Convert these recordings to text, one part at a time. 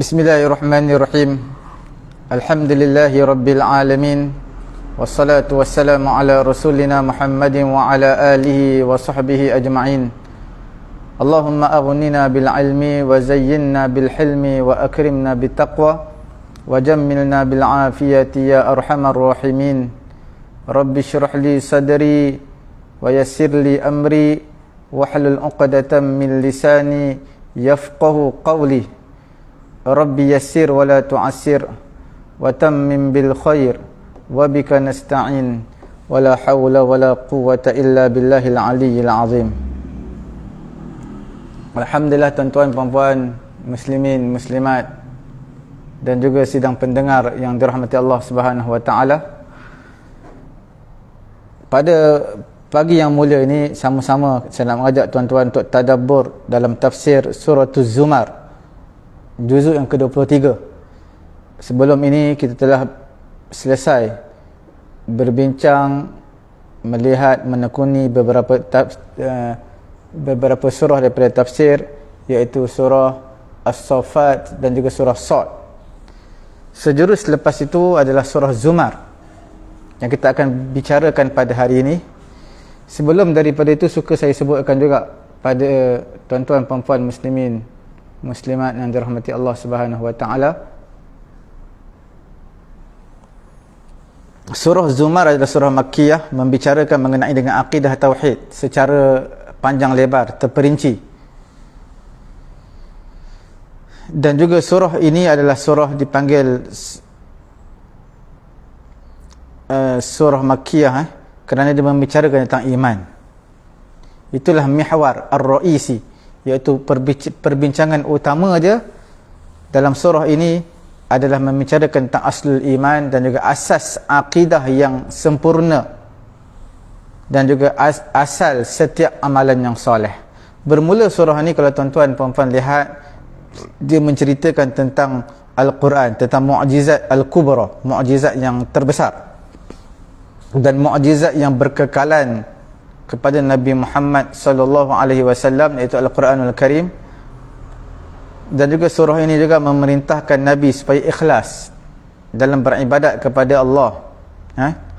Bismillahirrahmanirrahim. Alhamdulillahi rabbil alamin. Wassalatu wassalamu ala rasulina Muhammadin wa ala alihi wa sahbihi ajma'in. Allahumma aghnina bil ilmi wa zayyinna bil hilmi wa akrimna bit taqwa wa jammilna bil afiyati ya arhamar rahimin. Rabbi shrah li sadri wa yassir li amri wahlul 'uqdatam min lisani yafqahu qawli. Rabbi yassir wa la tu'assir wa tammim bil khair wa bika nasta'in wa la hawla wa la quwwata illa billahil aliyyil azim. Alhamdulillah tuan-tuan puan-puan, muslimin muslimat dan juga sidang pendengar yang dirahmati Allah Subhanahu wa taala. Pada pagi yang mulia ini sama-sama saya nak mengajak tuan-tuan untuk tadabbur dalam tafsir surah Az-Zumar juzuk yang ke-23. Sebelum ini kita telah selesai berbincang, melihat, menekuni beberapa surah daripada tafsir, iaitu surah As-Saffat dan juga surah Sad. Sejurus lepas itu adalah surah Zumar yang kita akan bicarakan pada hari ini. Sebelum daripada itu, suka saya sebutkan juga pada tuan-tuan puan-puan muslimin muslimat yang dirahmati Allah Subhanahu wa taala, surah Zumar adalah surah Makkiyah, membicarakan mengenai dengan akidah tauhid secara panjang lebar, terperinci. Dan juga surah ini adalah surah dipanggil surah Makkiyah kerana dia membicarakan tentang iman. Itulah mihwar ar-ra'isi, iaitu perbincangan utama aja dalam surah ini adalah membicarakan tentang aslul iman dan juga asas akidah yang sempurna dan juga asal setiap amalan yang soleh. Bermula surah ini, kalau tuan-tuan puan-puan lihat, dia menceritakan tentang Al-Quran, tentang mu'jizat Al-Kubra, mu'jizat yang terbesar dan mu'jizat yang berkekalan kepada Nabi Muhammad sallallahu alaihi wasallam, iaitu Al-Quranul Karim. Dan juga surah ini juga memerintahkan Nabi supaya ikhlas dalam beribadat kepada Allah,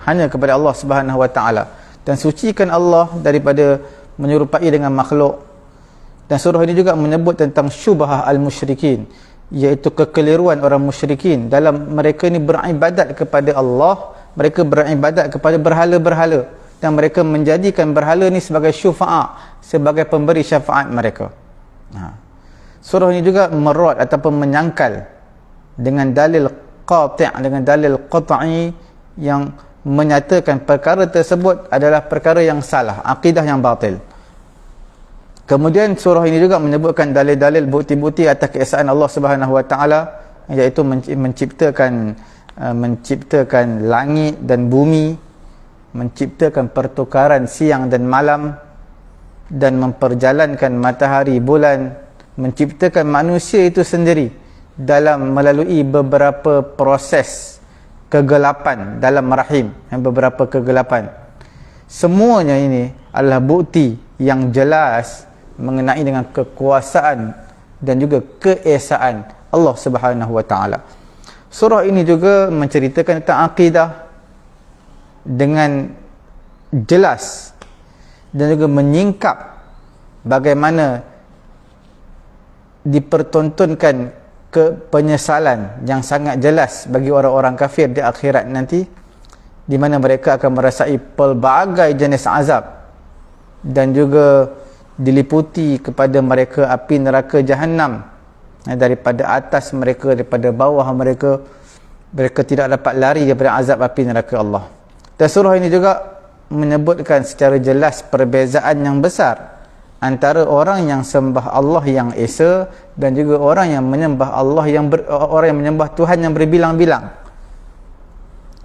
hanya kepada Allah Subhanahu wa taala, dan sucikan Allah daripada menyerupai dengan makhluk. Dan surah ini juga menyebut tentang syubhah al-musyrikin, iaitu kekeliruan orang musyrikin dalam mereka ini beribadat kepada Allah. Mereka beribadat kepada berhala-berhala dan mereka menjadikan berhala ni sebagai syufa'a, sebagai pemberi syafaat mereka. Surah ini juga merot ataupun menyangkal dengan dalil qati', dengan dalil qat'i yang menyatakan perkara tersebut adalah perkara yang salah, akidah yang batil. Kemudian surah ini juga menyebutkan dalil-dalil bukti-bukti atas keesaan Allah Subhanahu wa taala, iaitu menciptakan langit dan bumi, menciptakan pertukaran siang dan malam, dan memperjalankan matahari, bulan, menciptakan manusia itu sendiri dalam melalui beberapa proses kegelapan dalam rahim, beberapa kegelapan. Semuanya ini adalah bukti yang jelas mengenai dengan kekuasaan dan juga keesaan Allah Subhanahu wa taala. Surah ini juga menceritakan tentang akidah dengan jelas dan juga menyingkap bagaimana dipertontonkan ke penyesalan yang sangat jelas bagi orang-orang kafir di akhirat nanti, di mana mereka akan merasai pelbagai jenis azab dan juga diliputi kepada mereka api neraka Jahannam, daripada atas mereka, daripada bawah mereka. Mereka tidak dapat lari daripada azab api neraka Allah. Dan surah ini juga menyebutkan secara jelas perbezaan yang besar antara orang yang sembah Allah yang esa dan juga orang yang menyembah Allah orang yang menyembah Tuhan yang berbilang-bilang,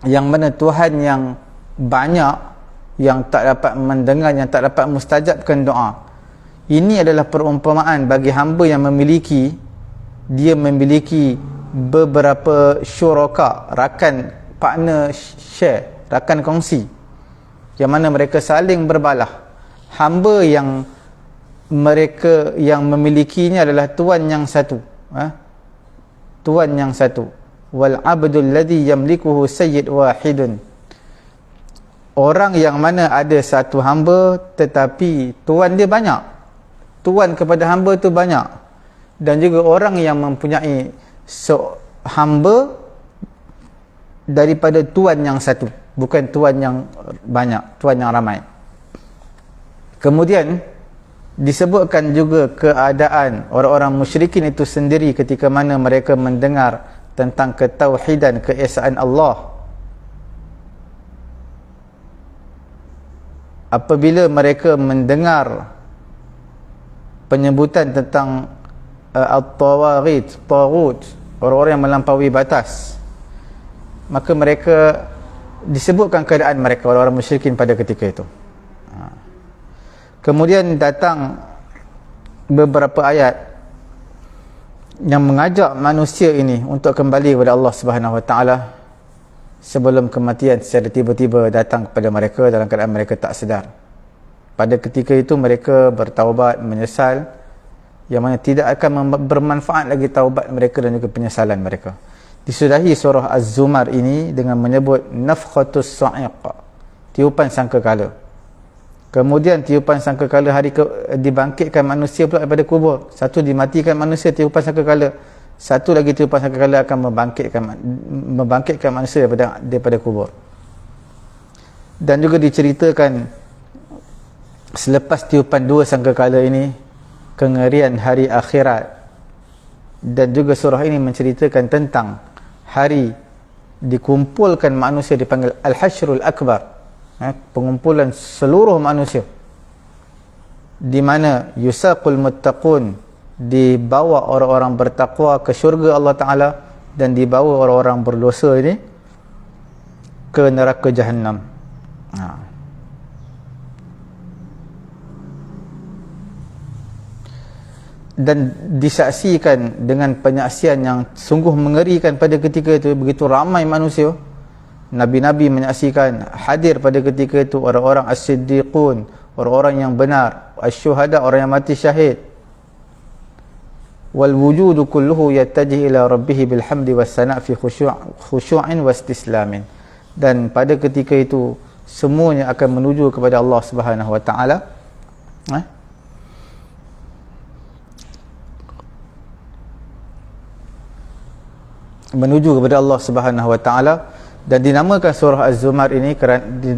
yang mana Tuhan yang banyak, yang tak dapat mendengar, yang tak dapat mustajabkan doa. Ini adalah perumpamaan bagi hamba yang memiliki beberapa syuraka, rakan, partner, share, rakan kongsi, yang mana mereka saling berbalah. Hamba yang mereka yang memilikinya adalah Tuhan yang satu, tuan yang satu. Wal abdul ladzi yamlikuhu sayyid wahidun, orang yang mana ada satu hamba tetapi tuan dia banyak, tuan kepada hamba tu banyak. Dan juga orang yang mempunyai hamba daripada tuan yang satu, bukan tuan yang banyak, tuan yang ramai. Kemudian disebutkan juga keadaan orang-orang musyrikin itu sendiri ketika mana mereka mendengar tentang ketauhidan, keesaan Allah. Apabila mereka mendengar penyebutan tentang at-tawaghit, taghut, orang-orang yang melampaui batas, maka mereka disebutkan keadaan mereka, orang-orang musyrikin pada ketika itu. Kemudian datang beberapa ayat yang mengajak manusia ini untuk kembali kepada Allah Subhanahu Wa Taala sebelum kematian secara tiba-tiba datang kepada mereka dalam keadaan mereka tak sedar. Pada ketika itu mereka bertaubat, menyesal, yang mana tidak akan bermanfaat lagi taubat mereka dan juga penyesalan mereka. Disudahi surah Az-Zumar ini dengan menyebut nafkhatus sa'iq, tiupan sangkakala. Kemudian tiupan sangkakala dibangkitkan manusia pula daripada kubur. Satu dimatikan manusia, tiupan sangkakala. Satu lagi tiupan sangkakala akan membangkitkan manusia daripada kubur. Dan juga diceritakan selepas tiupan dua sangkakala ini, kengerian hari akhirat. Dan juga surah ini menceritakan tentang hari dikumpulkan manusia, dipanggil Al-Hasyrul Akbar, pengumpulan seluruh manusia, di mana yusaqul muttaqun, dibawa orang-orang bertakwa ke syurga Allah Ta'ala, dan dibawa orang-orang berdosa ini ke neraka Jahannam. Dan disaksikan dengan penyaksian yang sungguh mengerikan pada ketika itu. Begitu ramai manusia, Nabi-Nabi menyaksikan, hadir pada ketika itu orang-orang as-siddiqun, orang-orang yang benar, as-syuhada, orang yang mati syahid. Wal wujudu kulluhu yattajih ila rabbih bilhamdi wassana' fi khusyu'in wastislamin. Dan pada ketika itu semuanya akan menuju kepada Allah Subhanahu Wa Taala, menuju kepada Allah Subhanahu Wa Taala. Dan dinamakan surah Az-Zumar ini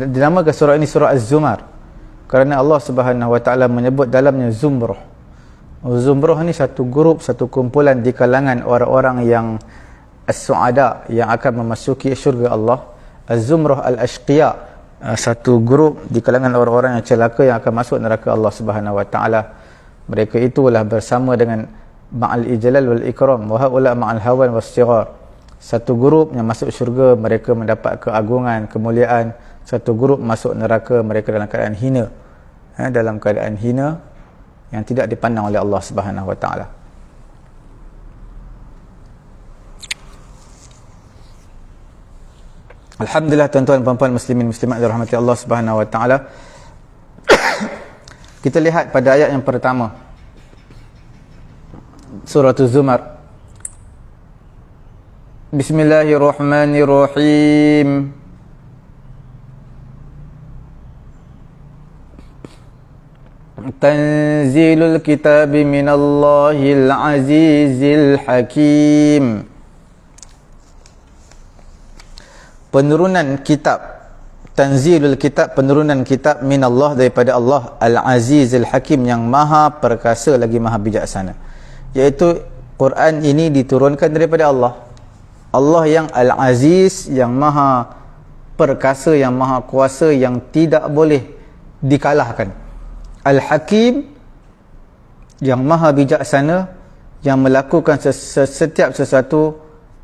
dinamakan surah ini surah Az-Zumar kerana Allah Subhanahu Wa Taala menyebut dalamnya zumrah. Zumrah ni satu grup, satu kumpulan di kalangan orang-orang yang as-su'ada, yang akan memasuki syurga Allah. Az-Zumrah al-ashqiya, satu grup di kalangan orang-orang yang celaka yang akan masuk neraka Allah Subhanahu Wa Taala. Mereka itulah bersama dengan ma'al ijlal wal ikram wa haula ma'al hawan was-sighar. Satu grup yang masuk syurga, mereka mendapat keagungan, kemuliaan. Satu grup masuk neraka, mereka dalam keadaan hina, dalam keadaan hina yang tidak dipandang oleh Allah Subhanahu Wa Taala. Alhamdulillah, tuan-tuan puan-puan muslimin muslimat dirahmati Allah Subhanahu Wa Taala. Kita lihat pada ayat yang pertama, surah Az-Zumar. Bismillahirrahmanirrahim. Tanzilul kitabi minallahil azizil hakim. Penurunan kitab, tanzilul kitab, penurunan kitab, minallah, daripada Allah, al-azizil hakim, yang maha perkasa lagi maha bijaksana. Iaitu Quran ini diturunkan daripada Allah. Allah yang al-aziz, yang maha perkasa, yang maha kuasa, yang tidak boleh dikalahkan. Al-hakim, yang maha bijaksana, yang melakukan setiap sesuatu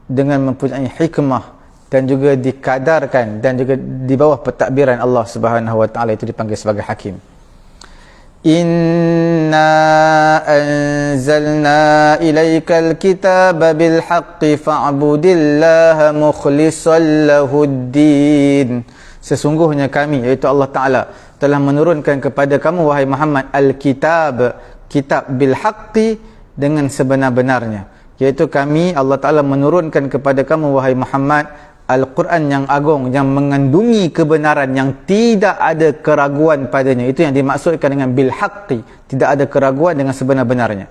dengan mempunyai hikmah dan juga dikadarkan dan juga di bawah pentadbiran Allah Subhanahu Wa Taala, itu dipanggil sebagai hakim. Inna anzalna ilaikal kitaba bil haqqi fa'budillaha mukhlishan lahuddin. Sesungguhnya kami, iaitu Allah Ta'ala, telah menurunkan kepada kamu, wahai Muhammad, al-kitab, kitab, bil haqqi, dengan sebenar-benarnya. iaitu kami, Allah Ta'ala menurunkan kepada kamu wahai Muhammad Al-Quran yang agung, yang mengandungi kebenaran, yang tidak ada keraguan padanya. Itu yang dimaksudkan dengan bil haqqi, tidak ada keraguan dengan sebenar-benarnya.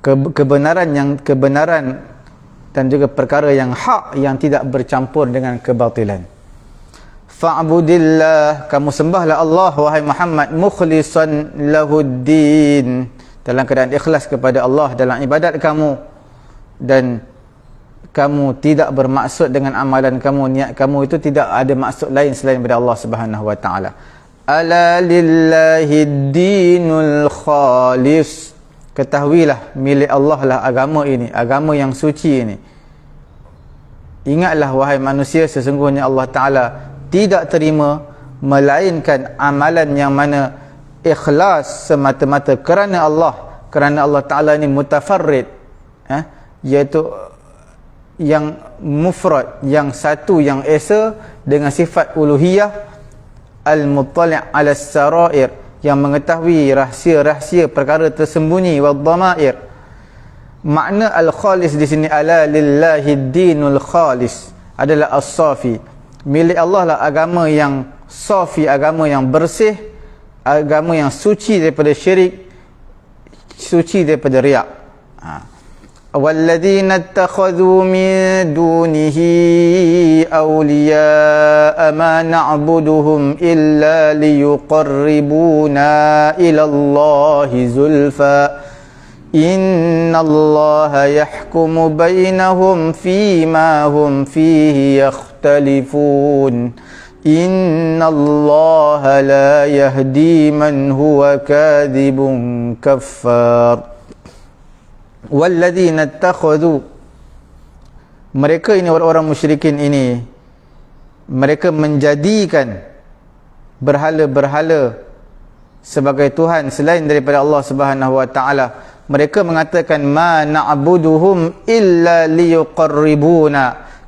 Kebenaran dan juga perkara yang hak, yang tidak bercampur dengan kebatilan. Fa'budillah, kamu sembahlah Allah wahai Muhammad, mukhlisan lahuddin, dalam keadaan ikhlas kepada Allah dalam ibadat kamu, dan kamu tidak bermaksud dengan amalan kamu, niat kamu itu tidak ada maksud lain selain daripada Allah Subhanahu wa taala. Ala lillahi dinul khalis, ketahuilah milik Allah lah agama ini, agama yang suci ini. Ingatlah wahai manusia, sesungguhnya Allah Ta'ala tidak terima melainkan amalan yang mana ikhlas semata-mata kerana Allah Ta'ala ini mutafarrid, iaitu yang mufrad, yang satu, yang esa dengan sifat uluhiyah, al-muttali' ala sarair, yang mengetahui rahsia-rahsia perkara tersembunyi, wad dhamair. Makna al-khalis di sini, ala lillahi dinul khalis, adalah as-safi, milik Allah lah agama yang safi, agama yang bersih, agama yang suci daripada syirik, suci daripada riak. وَالَّذِينَ اتَّخَذُوا مِن دُونِهِ أَوْلِيَاءَ مَا نَعْبُدُهُمْ إِلَّا لِيُقَرِّبُونَا إِلَى اللَّهِ زُلْفَى إِنَّ اللَّهَ يَحْكُمُ بَيْنَهُمْ فِيمَا هُمْ فِيهِ يَخْتَلِفُونَ إِنَّ اللَّهَ لَا يَهْدِي مَنْ هُوَ كَاذِبٌ كَفَّارٌ. Walladzina ittakhadhu, mereka ini orang-orang musyrikin ini, mereka menjadikan berhala-berhala sebagai Tuhan selain daripada Allah Subhanahu wa taala. Mereka mengatakan ma na'buduhum illa liyuqarribuna,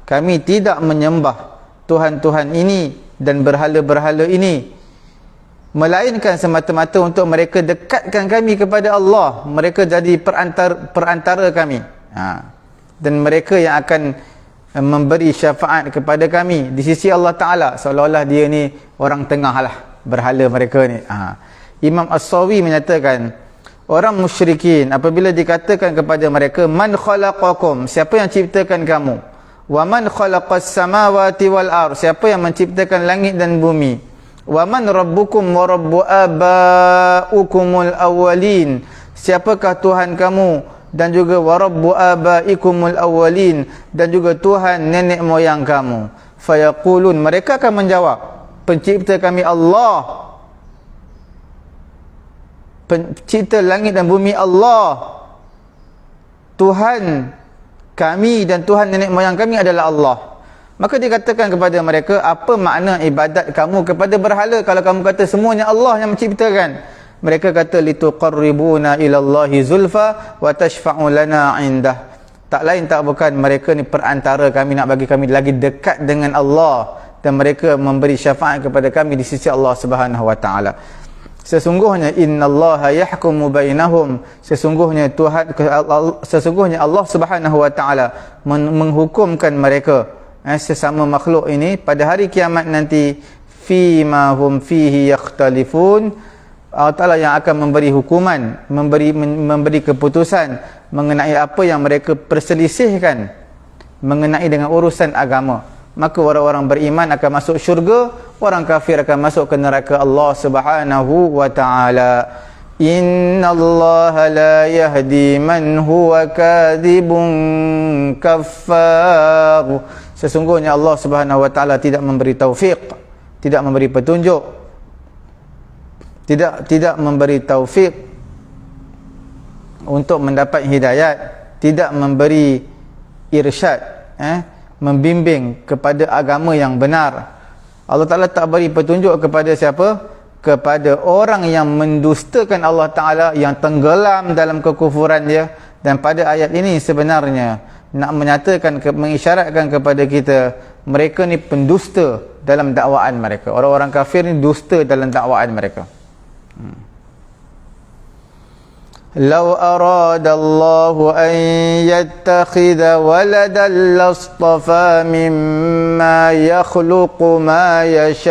kami tidak menyembah Tuhan-Tuhan ini dan berhala-berhala ini melainkan semata-mata untuk mereka dekatkan kami kepada Allah. Mereka jadi perantara kami, dan mereka yang akan memberi syafaat kepada kami di sisi Allah Ta'ala, seolah-olah dia ni orang tengah lah, berhala mereka ni. Imam As-Sawi menyatakan, orang musyrikin apabila dikatakan kepada mereka, man khalaqakum, siapa yang ciptakan kamu, wa man khalaqas samawati wal ard, siapa yang menciptakan langit dan bumi, wa man rabbukum wa rabbu abaukumul awwalin, siapakah Tuhan kamu dan juga wa rabbu abaikumul awwalin, dan juga Tuhan nenek moyang kamu. Fayaqulun, mereka akan menjawab, pencipta kami Allah, pencipta langit dan bumi Allah, Tuhan kami dan Tuhan nenek moyang kami adalah Allah. Maka dikatakan kepada mereka, apa makna ibadat kamu kepada berhala kalau kamu kata semuanya Allah yang menciptakan? Mereka kata, lituqarribuna ilallahi zulfa wa tashfa'u lana indah. Tak lain tak bukan, mereka ni perantara kami, nak bagi kami lagi dekat dengan Allah, dan mereka memberi syafaat kepada kami di sisi Allah Subhanahu wa taala. Sesungguhnya innallaha yahkumu bainahum, sesungguhnya Allah Subhanahu wa taala menghukumkan mereka, sesama makhluk ini pada hari kiamat nanti, fima hum fihi yakhtalifun. Allah Ta'ala yang akan memberi hukuman, memberi keputusan mengenai apa yang mereka perselisihkan mengenai dengan urusan agama. Maka orang-orang beriman akan masuk syurga, orang kafir akan masuk ke neraka Allah Subhanahu wa taala. Innallaha la yahdi man huwa kadhibun kaffar. Sesungguhnya Allah Subhanahu wa taala tidak memberi taufik, tidak memberi petunjuk, tidak memberi taufik untuk mendapat hidayat, tidak memberi irsyad, membimbing kepada agama yang benar. Allah Ta'ala tak beri petunjuk kepada siapa? Kepada orang yang mendustakan Allah Ta'ala, yang tenggelam dalam kekufuran dia. Dan pada ayat ini sebenarnya nak menyatakan, mengisyaratkan kepada kita, mereka ni pendusta dalam dakwaan mereka. Orang-orang kafir ni dusta dalam dakwaan mereka. Lau aradallahu an yattakhidha waladan lastafa mimma yakhluqu ma yasha'u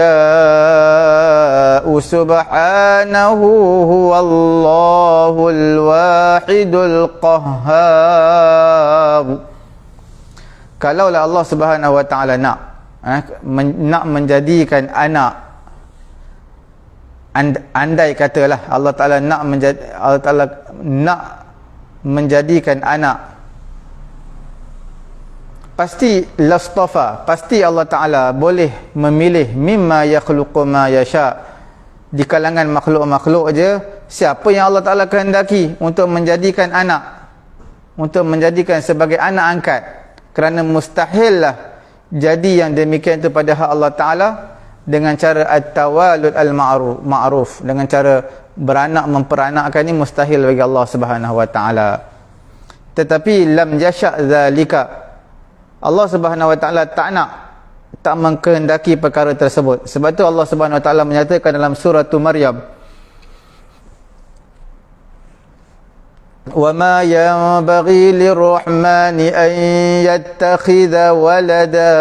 subhanahu huwallahul wahidul qahhar. Kalaulah Allah Subhanahu wa taala nak menjadikan anak, andai katalah Allah Taala nak menjadikan anak, pasti lastafa, pasti Allah Taala boleh memilih mimma yakhluqu ma yasha, di kalangan makhluk-makhluk aja siapa yang Allah Taala kehendaki untuk menjadikan anak, untuk menjadikan sebagai anak angkat. Kerana mustahil lah jadi yang demikian itu pada hak Allah Ta'ala dengan cara at-tawalud al-ma'ruf, dengan cara beranak memperanakkan ini mustahil bagi Allah Subhanahu wa Ta'ala. Tetapi lam yasha' zalika, Allah Subhanahu wa Ta'ala tak mengkehendaki perkara tersebut. Sebab itu Allah Subhanahu wa Ta'ala menyatakan dalam surah Maryam, وَمَا يَنْبَغِي لِلرَّحْمَنِ أَنْ يَتَّخِذَ وَلَدًا.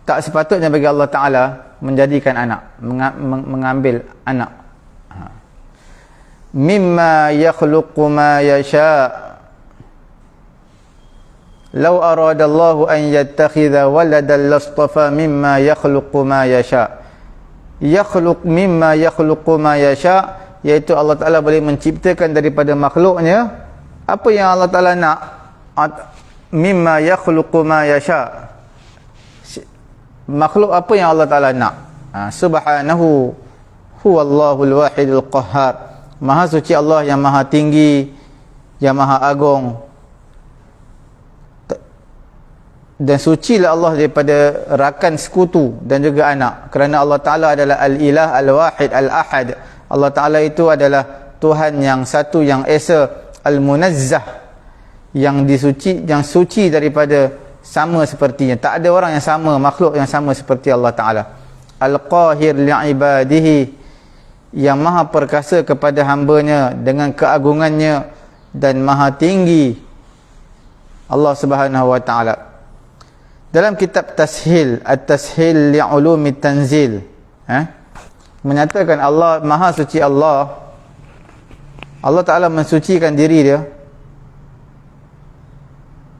Tak sepatutnya bagi Allah Ta'ala menjadikan anak, mengambil anak. مِمَّا يَخْلُقُ مَا يَشَاءُ لَوْ أَرَادَ اللَّهُ أَنْ يَتَّخِذَ وَلَدًا لَاصْطَفَى مِمَّا يَخْلُقُ مَا يَشَاءُ. يَخْلُقُ مِمَّا يَخْلُقُ مَا يَشَاءُ, iaitu Allah Ta'ala boleh menciptakan daripada makhluknya apa yang Allah Ta'ala nak. Mimma yakhluqu ma yasha, makhluk apa yang Allah Ta'ala nak. Subhanahu huwallahul wahidul qahhar, maha suci Allah yang maha tinggi, yang maha agung. Dan sucilah Allah daripada rakan sekutu dan juga anak, kerana Allah Ta'ala adalah al-ilah al-wahid al-ahad. Allah Ta'ala itu adalah Tuhan yang satu, yang esa, al-munazzah, yang disuci, yang suci daripada sama sepertinya. Tak ada orang yang sama, makhluk yang sama seperti Allah Ta'ala. Al-qahir li'ibadihi, yang maha perkasa kepada hambanya dengan keagungannya dan maha tinggi Allah Subhanahu wa Ta'ala. Dalam kitab Tashil, At-Tashil li'ulumi tanzil, menyatakan Allah, maha suci Allah Ta'ala mensucikan diri dia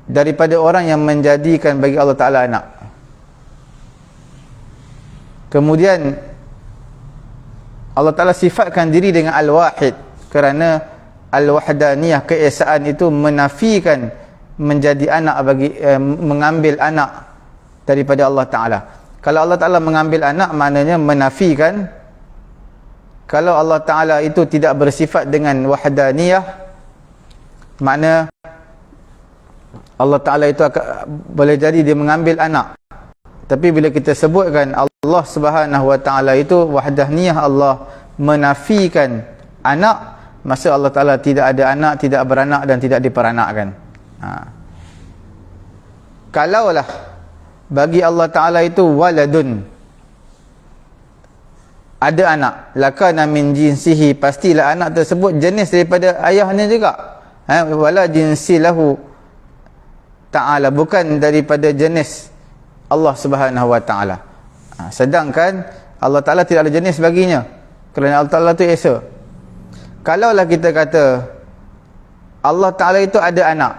daripada orang yang menjadikan bagi Allah Ta'ala anak. Kemudian Allah Ta'ala sifatkan diri dengan Al-Wahid, kerana Al-Wahdaniyah, keesaan itu menafikan menjadi anak bagi mengambil anak daripada Allah Ta'ala. Kalau Allah Ta'ala mengambil anak, maknanya menafikan. Kalau Allah Ta'ala itu tidak bersifat dengan wahdaniyah, makna Allah Ta'ala itu boleh jadi dia mengambil anak. Tapi bila kita sebutkan Allah Subhanahu wa Ta'ala itu wahdaniyah, Allah menafikan anak, masa Allah Ta'ala tidak ada anak, tidak beranak dan tidak diperanakkan. Kalaulah bagi Allah Ta'ala itu waladun, ada anak, lakana min jinsihi, pastilah anak tersebut jenis daripada ayahnya juga. Wala jinsi lahu ta'ala, bukan daripada jenis Allah Subhanahu wa Ta'ala. Sedangkan Allah Ta'ala tidak ada jenis baginya, kerana Allah Ta'ala itu esa. Kalaulah kita kata Allah Ta'ala itu ada anak,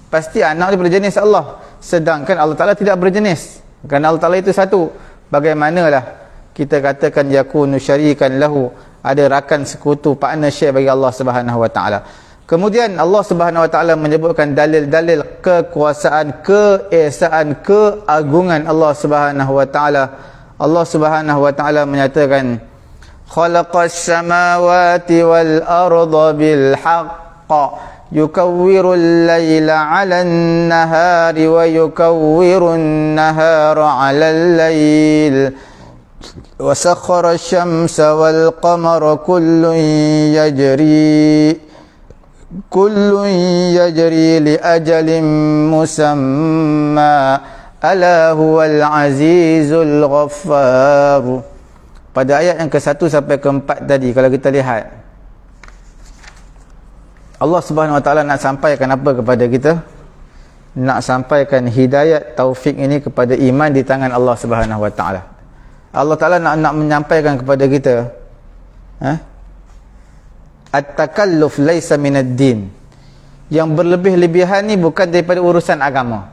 pasti anak daripada jenis Allah, sedangkan Allah Ta'ala tidak berjenis, kerana Allah Ta'ala itu satu. Bagaimanalah kita katakan yakunu syarikan lahu, ada rakan sekutu, partnership bagi Allah Subhanahu wa Ta'ala. Kemudian Allah Subhanahu wa Ta'ala menyebutkan dalil-dalil kekuasaan, keesaan, keagungan Allah Subhanahu wa Ta'ala. Allah Subhanahu wa Ta'ala menyatakan khalaqas samawati wal arda bil haqq yukawwirul layla 'alan nahari wa yukawwirun nahara 'alal layl وسخر الشمس والقمر كل يجري لأجل مسمى ألا هو العزيز الغفار. Pada ayat yang ke-1 sampai ke-4 tadi, kalau kita lihat, Allah Subhanahu Wa Taala nak sampaikan apa kepada kita? Nak sampaikan hidayat taufik ini kepada iman di tangan Allah Subhanahu Wa Taala. Allah Taala nak menyampaikan kepada kita, at-takalluf laisa minad din. Yang berlebih-lebihan ni bukan daripada urusan agama.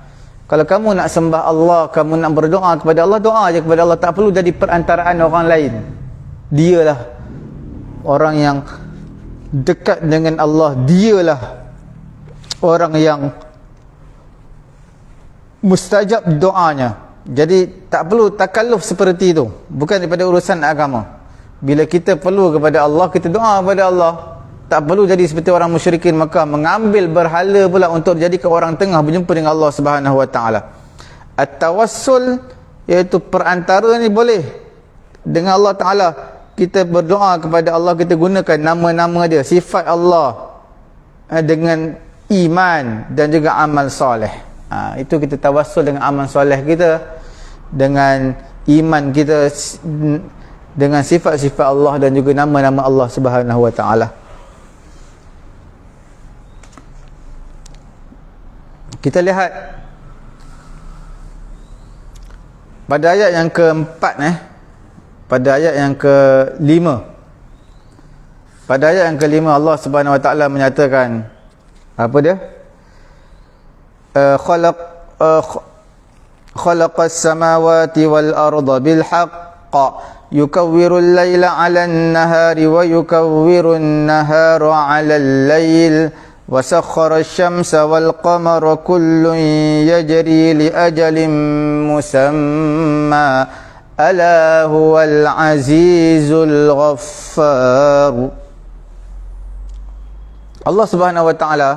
Kalau kamu nak sembah Allah, kamu nak berdoa kepada Allah, doa aja kepada Allah, tak perlu jadi perantaraan orang lain. Dialah orang yang dekat dengan Allah, dialah orang yang mustajab doanya. Jadi tak perlu takalluf seperti itu, bukan daripada urusan agama. Bila kita perlu kepada Allah, kita doa kepada Allah. Tak perlu jadi seperti orang musyrikin Makkah, mengambil berhala pula untuk dijadikan orang tengah berjumpa dengan Allah Subhanahu Wa Taala. At-tawassul, iaitu perantara ni boleh dengan Allah Taala. Kita berdoa kepada Allah, kita gunakan nama-nama dia, sifat Allah, dengan iman dan juga amal soleh. Itu kita tawassul dengan amal soleh kita, dengan iman kita, dengan sifat-sifat Allah dan juga nama-nama Allah Subhanahu Wa Taala. Kita lihat pada ayat yang keempat, pada ayat yang kelima. Pada ayat yang kelima Allah Subhanahu Wa Taala menyatakan apa dia? Khalaqas samawati wal arda bil haqq yukawwirul laila 'alan nahari wa yukawwirun nahara 'alal lail wa sakhkhara asy-syamsa wal qamara kullun yajri li ajalin musamma ala huwal azizul ghaffar. Allah Subhanahu Wa Taala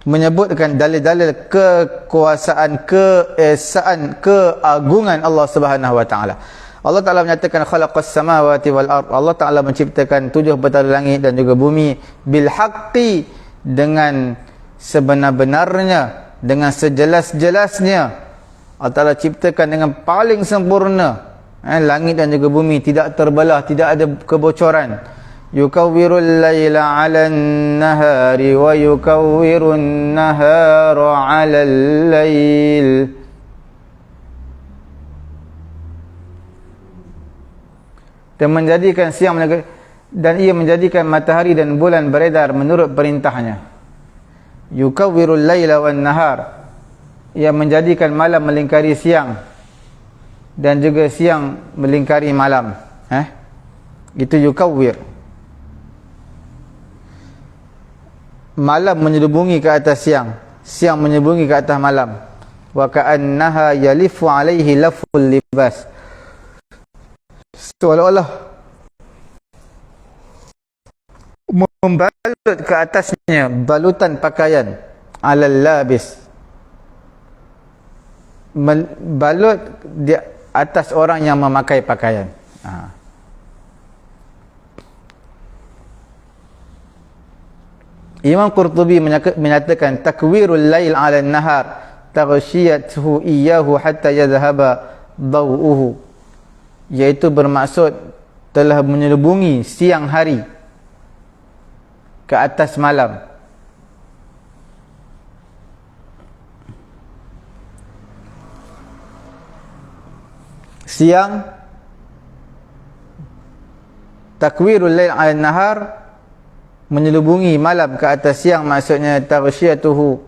menyebutkan dalil-dalil kekuasaan, keesaan, keagungan Allah Subhanahu Wa Taala. Allah Ta'ala menyatakan khalaqas samawati wal ard. Allah Ta'ala menciptakan 7 petala langit dan juga bumi bil haqqi, dengan sebenar-benarnya, dengan sejelas-jelasnya. Allah Ta'ala ciptakan dengan paling sempurna. Langit dan juga bumi tidak terbelah, tidak ada kebocoran. Yukawwirul laila 'alan nahari wa yukawwirun nahara 'alal lail. Dan menjadikan siang dan ia menjadikan matahari dan bulan beredar menurut perintahnya. Yukawwirul laila wan nahar. Ia menjadikan malam melingkari siang dan juga siang melingkari malam. Itu yukawwir. Malam menyelubungi ke atas siang, siang menyelubungi ke atas malam. Wa ka'annaha yalifu 'alaihi laful libas. Seolah-olah membalut ke atasnya balutan pakaian, alal labis, balut di atas orang yang memakai pakaian. Imam Qurtubi menyatakan takwirul lail 'ala an-nahar taghshiyatuhu iyyahu hatta yadhhaba daw'uhu, iaitu bermaksud telah menyelubungi siang hari ke atas malam. Siang, takwirul lail 'ala an-nahar, menyelubungi malam ke atas siang, maksudnya taghshiyatuhu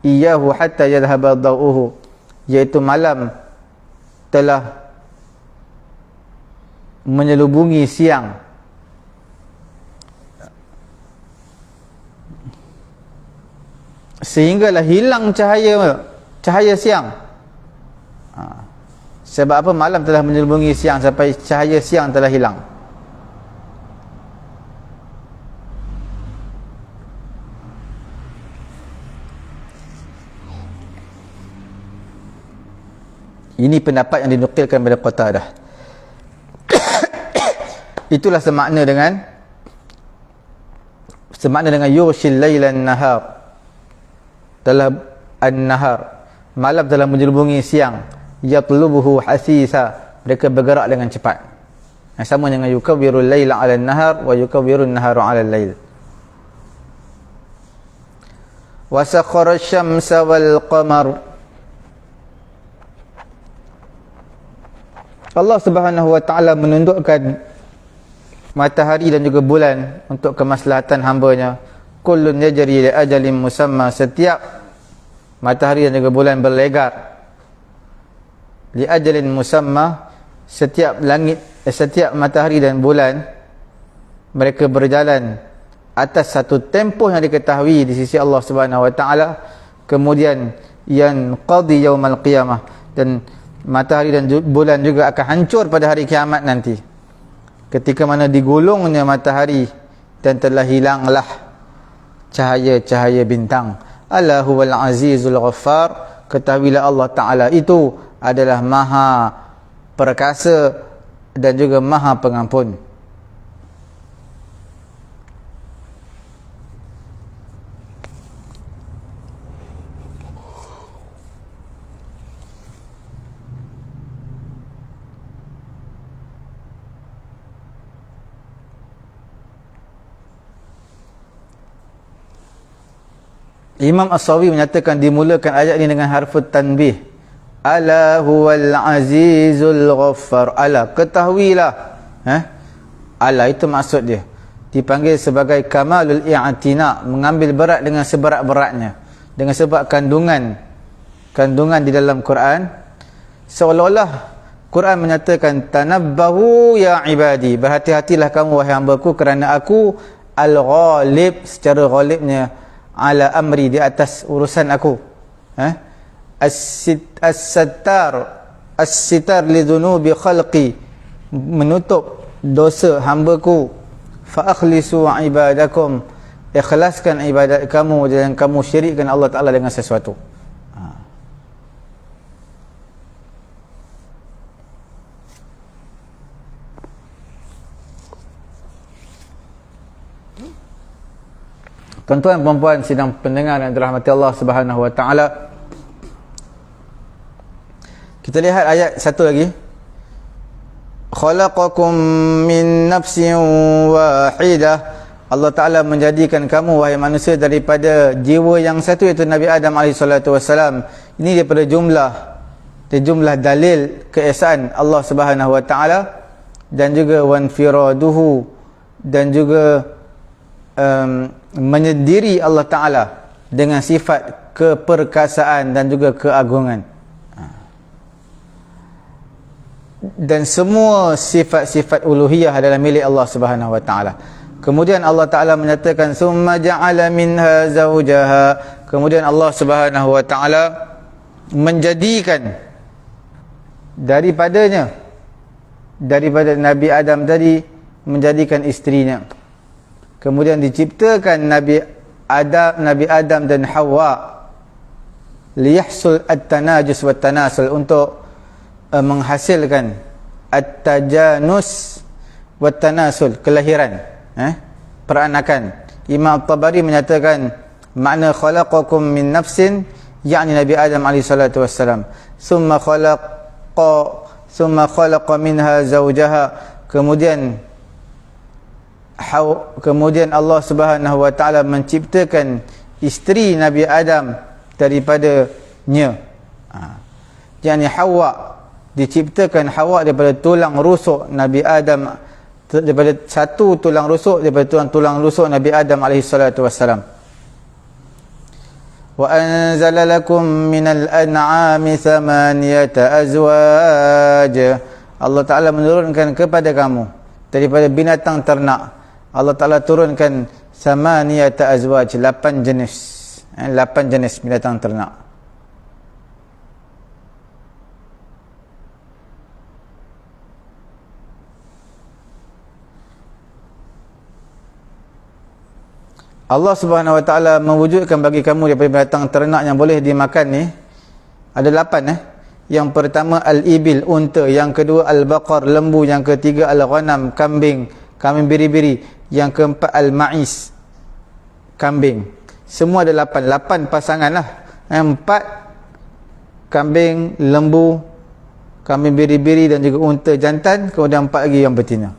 iyyahu hatta yadhhaba daw'uhu, iaitu malam telah menyelubungi siang sehinggalah hilang cahaya siang. Sebab apa? Malam telah menyelubungi siang sampai cahaya siang telah hilang. Ini pendapat yang dinukilkan pada Qatadah. Itulah semakna dengan yughshil lailan nahar, telah an-nahar, malam telah menyelubungi siang, yatlubuhu hasisa, mereka bergerak dengan cepat. Sama dengan yukawwirul laila 'ala an-nahar wa yukawwirun nahara 'ala al-lail. wa sakhkhara asy-syamsa wal qamar. Allah Subhanahu wa taala menundukkan matahari dan juga bulan untuk kemaslahatan hamba-Nya. Kullun yajri li ajalin musamma, setiap matahari dan juga bulan berlegar li ajalin musamma, setiap langit, setiap matahari dan bulan mereka berjalan atas satu tempoh yang diketahui di sisi Allah Subhanahu wa taala. Kemudian yanqadi yaumal qiyamah, dan matahari dan bulan juga akan hancur pada hari kiamat nanti, ketika mana digulungnya matahari dan telah hilanglah cahaya-cahaya bintang. Ala huwal azizul ghaffar, ketahuilah Allah Ta'ala itu adalah maha perkasa dan juga maha pengampun. Imam As-Sawi menyatakan dimulakan ayat ini dengan harfut tanbih. Ala huwal azizul ghaffar. Ala, ketahuilah. Ala itu maksud dia. Dipanggil sebagai kamalul i'tina, mengambil berat dengan seberat-beratnya. Dengan sebab kandungan di dalam Quran, seolah-olah Quran menyatakan tanabbahu ya ibadi, berhati-hatilah kamu wahai hamba-Ku, kerana aku al-ghalib, secara ghalibnya, ala amri, di atas urusan aku. As-sitar li dhunubi khalqi, menutup dosa hamba-Ku. Fa akhlisu ibadakum, ikhlaskan ibadat kamu, jangan kamu syirikkan Allah Ta'ala dengan sesuatu. Tuan-tuan dan puan-puan sidang pendengar yang dirahmati Allah Subhanahu wa taala, kita lihat ayat satu lagi. Khalaqakum min nafsin wahidah, Allah Ta'ala menjadikan kamu wahai manusia daripada jiwa yang satu, iaitu Nabi Adam AS. Ini daripada jumlah dalil keesaan Allah Subhanahu wa taala, dan juga wanfiraduhu, dan juga menyendiri Allah Ta'ala dengan sifat keperkasaan dan juga keagungan. Dan semua sifat-sifat uluhiyah adalah milik Allah Subhanahu wa taala. Kemudian Allah Ta'ala menyatakan summa ja'ala minha zawjaha, kemudian Allah Subhanahu wa taala menjadikan daripada Nabi Adam tadi, menjadikan isterinya. Kemudian diciptakan Nabi Adam dan Hawa liyahsul at-tanajus wa tanasul, untuk menghasilkan at-tajanus wa tanasul, kelahiran, peranakan. Imam Tabari menyatakan makna khalaqakum min nafsin, yakni Nabi Adam alaihi salatu wassalam, summa khalaqa minha zawjaha, kemudian Allah Subhanahu wa taala menciptakan isteri Nabi Adam daripadanya. Yani Hawa, diciptakan Hawa daripada tulang rusuk Nabi Adam, daripada satu tulang rusuk daripada tulang rusuk Nabi Adam alaihi salatu wassalam. Wa anzala lakum minal an'ami thamaniyata azwaj, Allah Ta'ala menurunkan kepada kamu daripada binatang ternak, Allah Ta'ala turunkan samaniyata azwaj, 8 jenis binatang ternak. Allah Subhanahu wa taala mewujudkan bagi kamu daripada binatang ternak yang boleh dimakan ni ada 8. Yang pertama al-ibil, unta. Yang kedua al-baqar, lembu. Yang ketiga al-ghanam, kambing biri-biri. Yang keempat al-ma'is, kambing. Semua ada 8 pasangan lah. 4 kambing, lembu, kambing biri-biri dan juga unta jantan. Kemudian 4 lagi yang betina.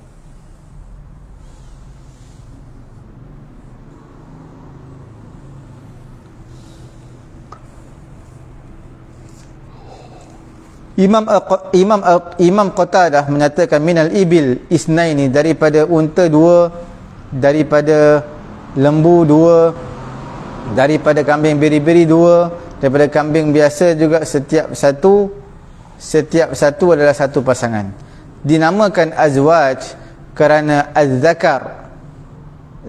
Imam Qatadah menyatakan minal ibil isnaini, daripada unta 2, daripada lembu 2, daripada kambing biri-biri 2, daripada kambing biasa juga setiap satu adalah satu pasangan. Dinamakan azwaj kerana az-zakar,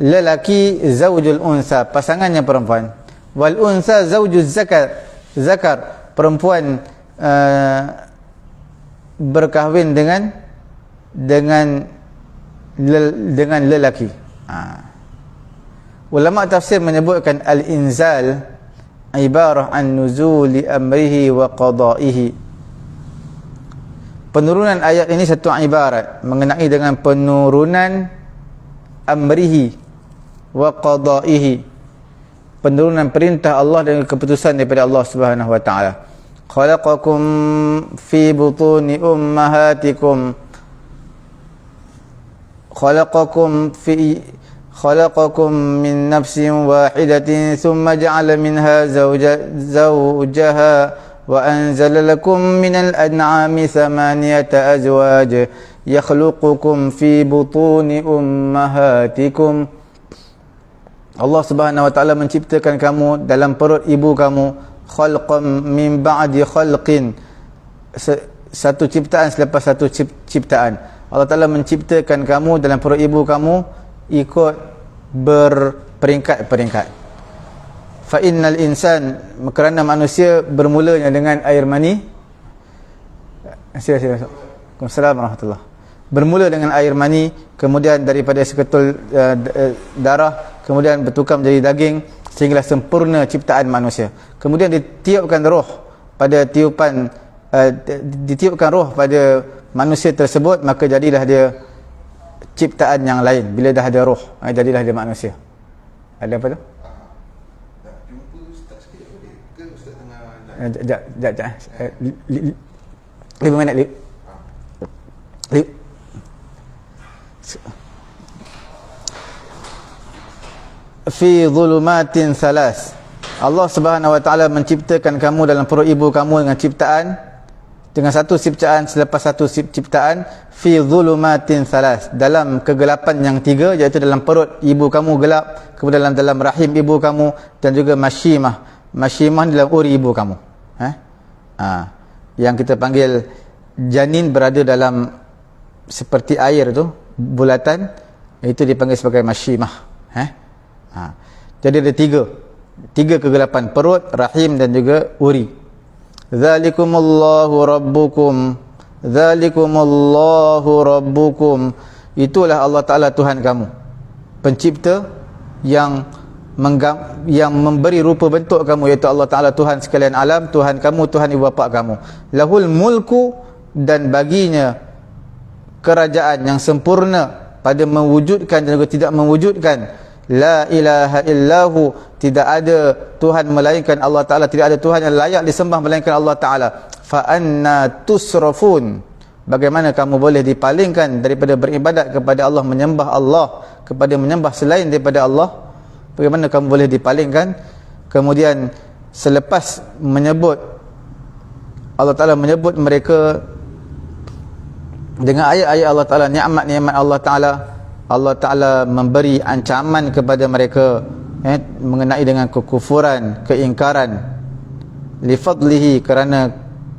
lelaki, zaujul unsa, pasangannya perempuan, wal unsa zaujuz zakar, perempuan berkahwin dengan lelaki. Ulama tafsir menyebutkan al-inzal ibarah an nuzuli amrihi wa qada'ihi. Penurunan ayat ini satu ibarat mengenai dengan penurunan amrihi wa qada'ihi, penurunan perintah Allah dan keputusan daripada Allah Subhanahu wa taala. Khalaqakum fi butuni ummahatikum, khalaqakum min nafsin wahidatin thumma ja'ala minha zawjaha wa anzala lakum minal an'ami thamaniyata azwaj yakhluqukum fi butuni ummahatikum. Allah Subhanahu wa taala menciptakan kamu dalam perut ibu kamu, khalqan min ba'di khalqin, satu ciptaan selepas satu ciptaan. Allah Taala menciptakan kamu dalam perut ibu kamu ikut berperingkat-peringkat. Fa innal insan, kerana manusia bermulanya dengan air mani. Sila. Assalamualaikum warahmatullahi. Bermula dengan air mani, kemudian daripada seketul darah, kemudian bertukar menjadi daging, sehinggalah sempurna ciptaan manusia. Kemudian ditiupkan roh pada ditiupkan roh pada manusia tersebut, maka jadilah dia ciptaan yang lain. Bila dah ada roh, jadilah dia manusia. Ada apa tu? Nak jumpa ustaz sikit boleh ke ustaz tengah live? 5 minit live. Fi dhulumatin salas, Allah Subhanahu wa taala menciptakan kamu dalam perut ibu kamu dengan satu ciptaan selepas satu ciptaan. Fi dhulumatin salas, dalam kegelapan yang 3, iaitu dalam perut ibu kamu gelap, kemudian dalam rahim ibu kamu, dan juga masyimah dalam uri ibu kamu. Yang kita panggil janin berada dalam seperti air tu, bulatan, itu dipanggil sebagai masyimah. Jadi ada 3 kegelapan: perut, rahim dan juga uri. Dzalikumullahu rabbukum, itulah Allah Taala Tuhan kamu, pencipta yang memberi rupa bentuk kamu, iaitu Allah Taala Tuhan sekalian alam, Tuhan kamu, Tuhan ibu bapa kamu. Lahul mulku, dan baginya kerajaan yang sempurna pada mewujudkan dan juga tidak mewujudkan. La ilaha illahu, tidak ada Tuhan melainkan Allah Ta'ala, tidak ada Tuhan yang layak disembah melainkan Allah Ta'ala. Fa anna tusrafun, bagaimana kamu boleh dipalingkan daripada beribadat kepada Allah, menyembah Allah kepada menyembah selain daripada Allah? Bagaimana kamu boleh dipalingkan? Kemudian selepas menyebut, Allah Ta'ala menyebut mereka dengan ayat-ayat Allah Ta'ala, nikmat-nikmat Allah Ta'ala, Allah Ta'ala memberi ancaman kepada mereka mengenai dengan kekufuran, keingkaran. Lifadlihi, kerana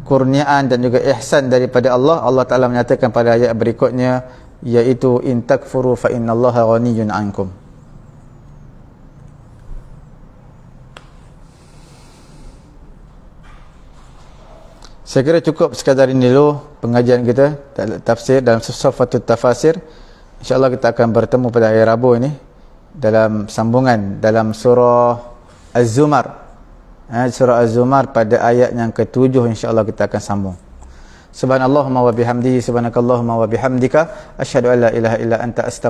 kurniaan dan juga ihsan daripada Allah. Allah Ta'ala menyatakan pada ayat berikutnya, iaitu in takfuru fa innallaha ghaniyyun ankum. Saya kira cukup sekadar ini dulu pengajian kita tafsir dalam Safatul Tafasir. InsyaAllah kita akan bertemu pada hari Rabu ini dalam sambungan dalam surah Az-Zumar. Surah Az-Zumar pada ayat yang ke-7 insyaAllah kita akan sambung. Subhanallahumma wa bihamdihi, subhanakallahumma wa bihamdika, asyhadu an la ilaha illa anta astaghfiruka